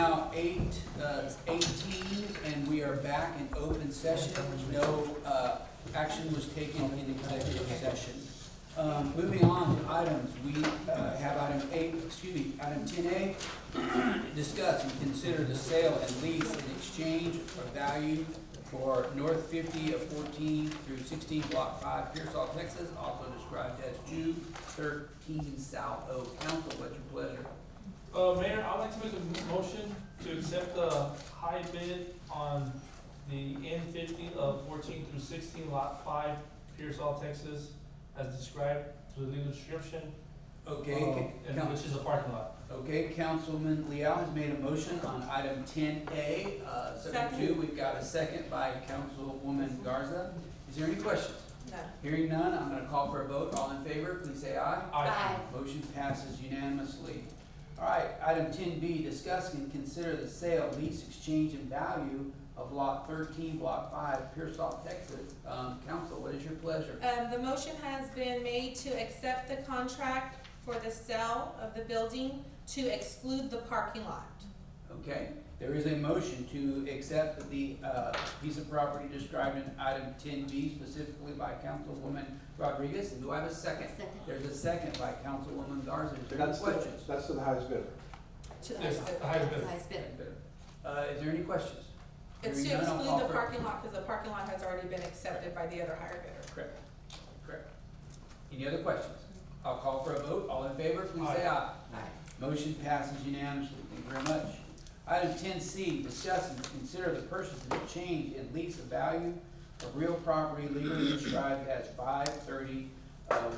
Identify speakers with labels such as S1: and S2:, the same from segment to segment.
S1: now 8:18, and we are back in open session. No action was taken in executive session. Moving on to items, we have item 10A, discuss and consider the sale and lease in exchange of value for North 50 of 14 through 16, Block 5, Pearsall, Texas, also described as 213 South Oak. Council, what's your pleasure?
S2: Mayor, I'd like to make a motion to accept the high bid on the N50 of 14 through 16, Lot 5, Pearsall, Texas, as described through the legal description,
S1: Okay,
S2: and which is a parking lot.
S1: okay, Councilman Leal has made a motion on item 10A, subject to, we've got a second by Councilwoman Garza. Is there any questions?
S3: No.
S1: Hearing none, I'm gonna call for a vote. All in favor, please say aye.
S3: Aye.
S1: Motion passes unanimously. All right, item 10B, discuss and consider the sale, lease, exchange, and value of Lot 13, Block 5, Pearsall, Texas. Council, what is your pleasure?
S3: The motion has been made to accept the contract for the sale of the building to exclude the parking lot.
S1: Okay, there is a motion to accept the piece of property described in item 10B, specifically by Councilwoman Rodriguez. Do I have a second?
S4: Second.
S1: There's a second by Councilwoman Garza. Is there any questions?
S5: That's the highest bidder.
S3: To
S2: Yes, the highest bidder.
S4: Highest bidder.
S1: Is there any questions?
S3: It's to
S1: Hearing none, I'll
S3: exclude
S1: call
S3: the
S1: for-
S3: parking lot because the parking lot has already been accepted by the other higher bidder.
S1: Correct, correct. Any other questions? I'll call for a vote. All in favor, please say aye. Motion passes unanimously. Thank you very much. Item 10C, discuss and consider the purchase and exchange and lease of value of real property legally described as 530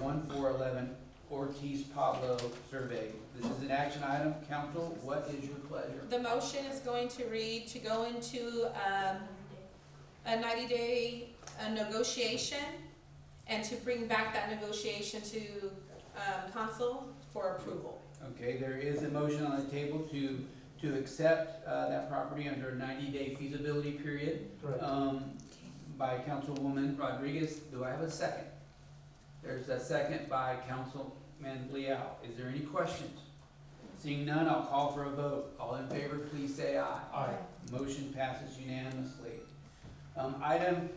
S1: 1411 Ortiz Pablo Survey. This is an action item. Council, what is your pleasure?
S3: The motion is going to read to go into a 90-day negotiation and to bring back that negotiation to council for approval.
S1: Okay, there is a motion on the table to accept that property under a 90-day feasibility period
S2: Correct.
S1: by Councilwoman Rodriguez. Do I have a second? There's a second by Councilman Leal. Is there any questions? Seeing none, I'll call for a vote. All in favor, please say aye.
S2: Aye.
S1: Motion passes unanimously. Item,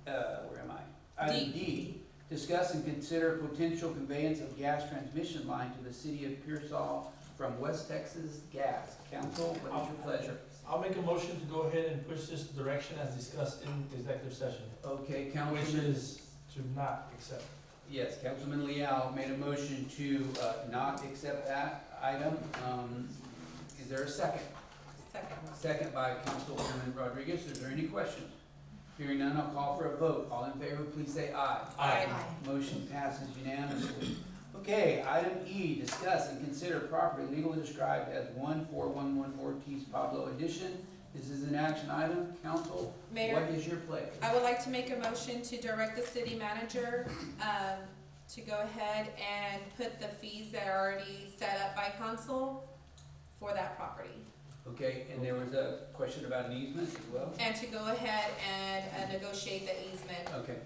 S1: where am I? Item D, discuss and consider potential conveyance of gas transmission line to the city of Pearsall from West Texas Gas. Council, what is your pleasure?
S2: I'll make a motion to go ahead and push this direction as discussed in executive session,
S1: Okay,
S2: which
S1: Councilman,
S2: is to not accept.
S1: yes, Councilman Leal made a motion to not accept that item. Is there a second?
S3: Second.
S1: Second by Councilwoman Rodriguez. Is there any questions? Hearing none, I'll call for a vote. All in favor, please say aye.
S3: Aye.
S1: Motion passes unanimously. Okay, item E, discuss and consider property legally described as 1411 Ortiz Pablo Edition. This is an action item. Council,
S3: Mayor?
S1: what is your pleasure?
S3: I would like to make a motion to direct the city manager to go ahead and put the fees that are already set up by council for that property.
S1: Okay, and there was a question about an easement as well?
S3: And to go ahead and negotiate the easement.
S1: Okay.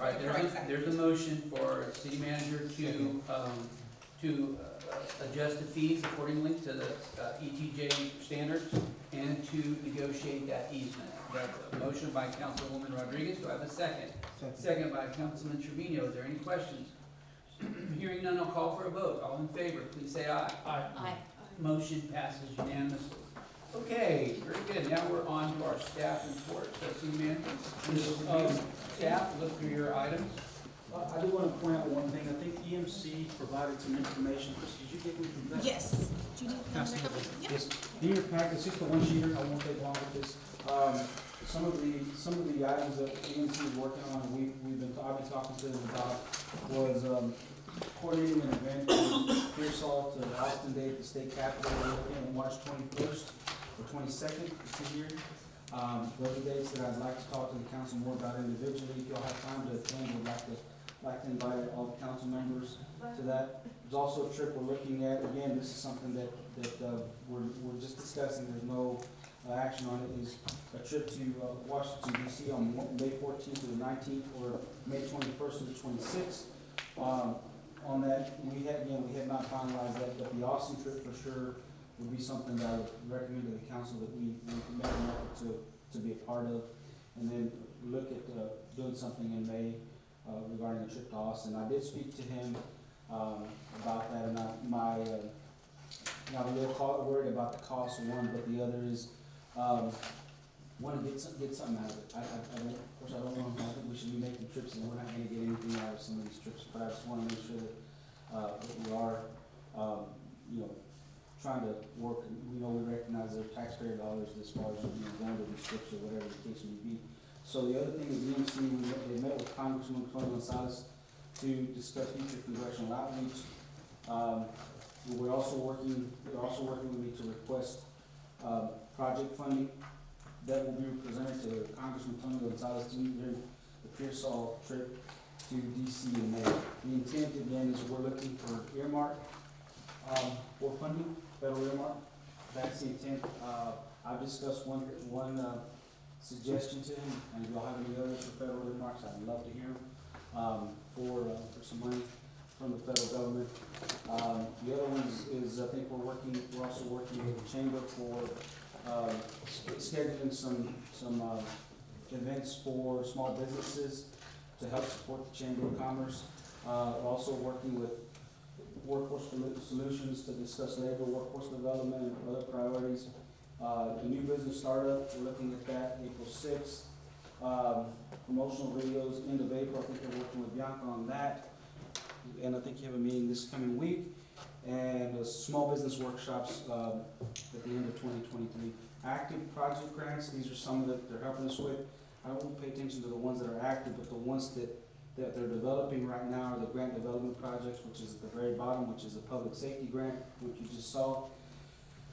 S1: All right,
S3: For the correct
S1: there's a motion for city manager to adjust the fees accordingly to the ETJ standards and to negotiate that easement. That's a motion by Councilwoman Rodriguez. Do I have a second? Second by Councilman Trevino. Is there any questions? Hearing none, I'll call for a vote. All in favor, please say aye.
S2: Aye.
S4: Aye.
S1: Motion passes unanimously. Okay, very good. Now we're on to our staff report. So, city manager, staff, look through your items.
S6: I do want to point out one thing. I think EMC provided some information. Chris, did you get me from that?
S3: Yes. Do you need
S6: Pass
S3: another
S6: it.
S3: copy? Yeah.
S6: Yes. In your packet, it's just the one sheeter. I won't take long with this. Some of the items that EMC is working on, I've been talking to them about was coordinating an event from Pearsall to the Austin Day at the state capitol. We're looking at March 21st or 22nd. It's in here. Those are dates that I'd like to talk to the council more about individually. If y'all have time to attend, we'd like to invite all the council members to that. There's also a trip we're looking at. Again, this is something that we're just discussing. There's no action on it. Is a trip to Washington D.C. on May 14th to the 19th or May 21st to the 26th. On that, we had not finalized that, but the Austin trip for sure would be something that I would recommend to the council that we make an effort to be a part of. And then look at, doing something in May, regarding a trip to Austin. I did speak to him, about that, and now we're worried about the cost of one, but the other is, want to get something out of it. I don't, of course, I think we should be making trips, and we're not gonna get anything out of some of these trips, but I just wanna make sure that we are, trying to work, we recognize their taxpayer dollars as far as, going to these trips or whatever the case may be. So the other thing is EMC, they met with Congressman Tony Gonzalez to discuss future congressional outreach. We're also working with me to request, project funding that will be presented to Congressman Tony Gonzalez during the Pearsall trip to DC in May. The intent again is we're looking for earmark, for funding, federal earmark. That's the intent. I've discussed one suggestion to him, and if y'all have any others for federal earmarks, I'd love to hear them, for some money from the federal government. The other one is I think we're also working with the chamber for, scheduling some events for small businesses to help support the Chamber of Commerce. We're also working with Workforce Solutions to discuss labor, workforce development, and other priorities. The new business startup, we're looking at that April 6th. Promotional videos, end of April, I think they're working with Bianca on that. And I think you have a meeting this coming week. And small business workshops at the end of 2023. Active project grants, these are some that they're helping us with. I won't pay attention to the ones that are active, but the ones that they're developing right now are the grant development projects, which is at the very bottom, which is the public safety grant, which you just saw.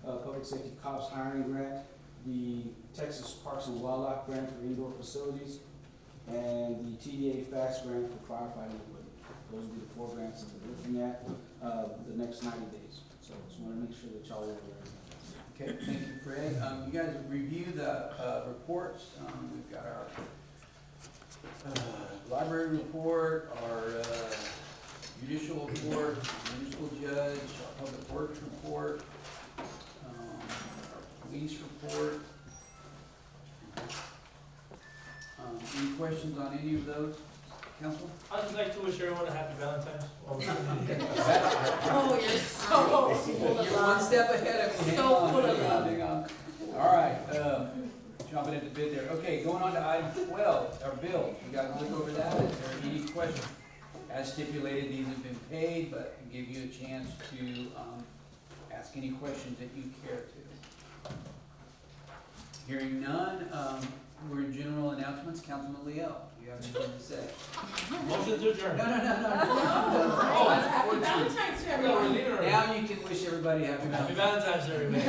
S6: Public safety cops hiring grant, the Texas Parks and Wildlife grant for indoor facilities, and the TDA FAST grant for firefighting equipment. Those will be the 4 grants that we're looking at the next 90 days. So just want to make sure that y'all are aware.
S1: Okay, thank you, Fred. You guys review the reports. We've got our library report, our judicial report, municipal judge, our public works report, our police report. Any questions on any of those, Council?
S2: I'd just like to wish everyone a happy Valentine's.
S3: Oh, you're so full of
S1: You're one
S3: love.
S1: step ahead of me.
S3: So
S1: Hang on,
S3: full of
S1: hang on,
S3: love.
S1: hang on. All right, jumping into bid there. Okay, going on to item 12, our bills. You guys look over that. Is there any questions? As stipulated, these have been paid, but I'll give you a chance to ask any questions that you care to. Hearing none, we're in general announcements. Councilman Leo, do you have anything to say?
S2: Motion to adjourn.
S1: No.
S3: Oh, happy
S1: Oh,
S3: Valentine's to
S2: Yeah, we're
S3: everyone.
S2: leaving already.
S1: now you can wish everybody happy
S2: Happy
S1: Valentine's.
S2: Valentine's, everybody.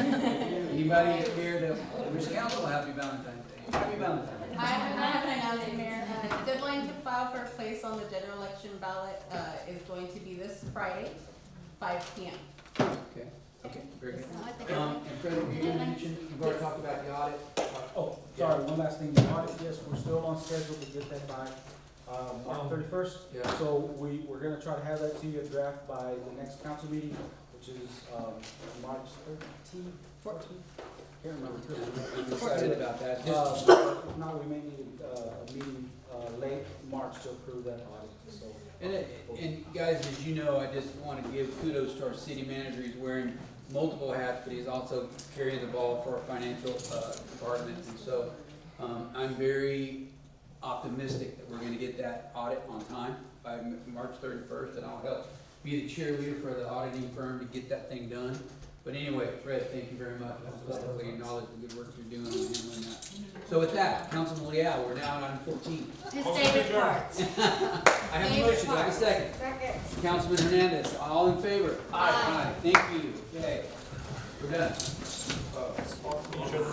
S1: Anybody here to wish council a happy Valentine's Day? Happy Valentine's.
S4: I have an announcement, Mayor. The deadline to file for a place on the general election ballot is going to be this Friday, 5 p.m.
S1: Okay, very good. And Fred, you mentioned, you've already talked about the audit.
S6: Oh, sorry, one last thing, the audit, yes, we're still on schedule to get that by, March 31st.
S1: Yeah.
S6: So we're gonna try to have that to you, a draft by the next council meeting, which is, March 13th, 14th? Can't remember.
S1: I'm excited about that.
S6: If not, we may need a meeting, late March to approve that audit, so.
S1: And guys, as you know, I just want to give kudos to our city manager. He's wearing multiple hats, but he's also carrying the ball for our financial department. And so I'm very optimistic that we're going to get that audit on time by March 31st, and I'll help be the cheerleader for the auditing firm to get that thing done. But anyway, Fred, thank you very much. I publicly acknowledge the good work you're doing on handling that. So with that, Councilman Leal, we're now on 14.
S4: Just
S2: Motion
S4: David
S2: to adjourn.
S4: Parks.
S1: I have a motion, do I have a second?
S4: Second.
S1: Councilman Hernandez, all in favor?
S2: Aye.
S1: Thank you. Okay, we're done.
S2: You sure this